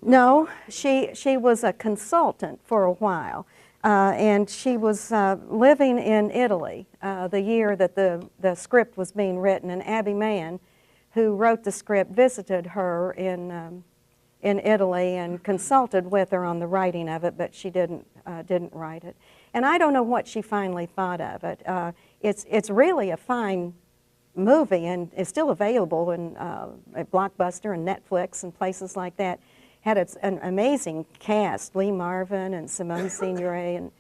No, she was a consultant for a while, and she was living in Italy the year that the script was being written, and Abby Mann, who wrote the script, visited her in Italy and consulted with her on the writing of it, but she didn't write it. And I don't know what she finally thought of it. It's really a fine movie, and it's still available in at Blockbuster and Netflix and places like that. Had an amazing cast: Lee Marvin and Simone Signoret, and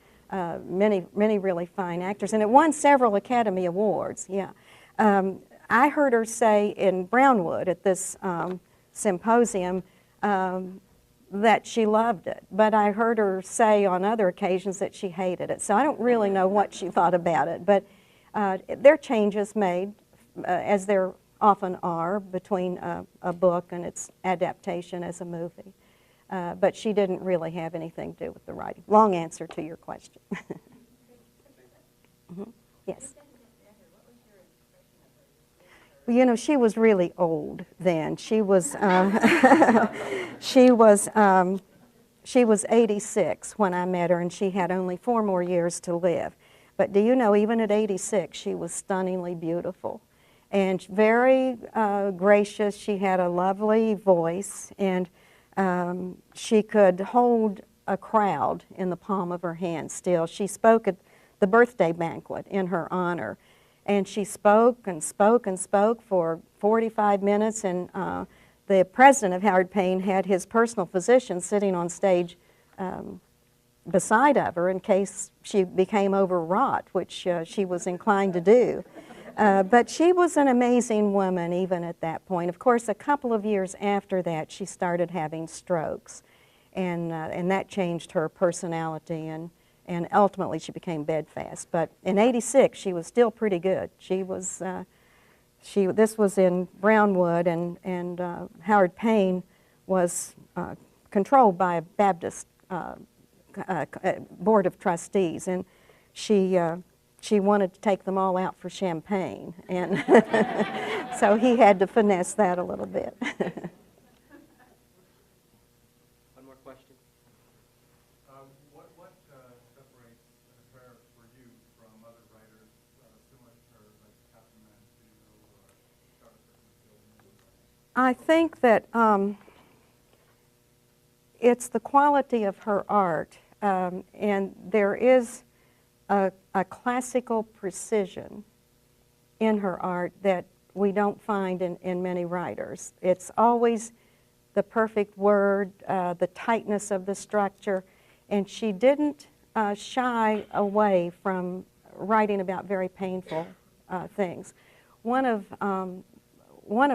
many really fine actors, and it won several Academy Awards. Yeah, I heard her say in Brownwood at this symposium that she loved it, but I heard her say on other occasions that she hated it. So I don't really know what she thought about it, but there are changes made, as there often are, between a book and its adaptation as a movie. But she didn't really have anything to do with the writing. Long answer to your question. Yes. Well, you know, she was really old then. She was she was 86 when I met her, and she had only 4 more years to live. But do you know, even at 86, she was stunningly beautiful and very gracious. She had a lovely voice, and she could hold a crowd in the palm of her hand still. She spoke at the birthday banquet in her honor, and she spoke and spoke and spoke for 45 minutes, and the president of Howard Payne had his personal physician sitting on stage beside of her in case she became overwrought, which she was inclined to do. But she was an amazing woman even at that point. Of course, a couple of years after that, she started having strokes, and that changed her personality, and ultimately she became bedfast. But in '86, she was still pretty good. She was, this was in Brownwood, and Howard Payne was controlled by a Baptist board of trustees, and she wanted to take them all out for champagne, and so he had to finesse that a little bit. One more question. What separates her for you from other writers similar to her, like Katherine Anne Porter or I think that it's the quality of her art, and there is a classical precision in her art that we don't find in many writers. It's always the perfect word, the tightness of the structure, and she didn't shy away from writing about very painful things. One of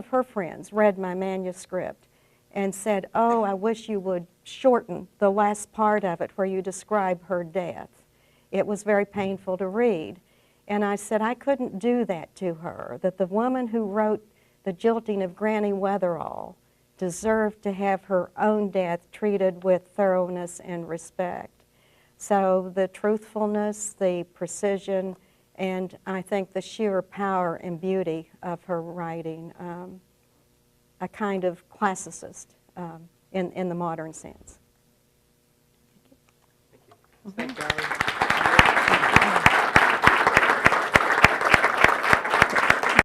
her friends read my manuscript and said, "Oh, I wish you would shorten the last part of it where you describe her death. It was very painful to read." And I said I couldn't do that to her, that the woman who wrote The Jilting of Granny Weatherall deserved to have her own death treated with thoroughness and respect. So the truthfulness, the precision, and I think the sheer power and beauty of her writing, a kind of classicist in the modern sense. Thank you. Thank you.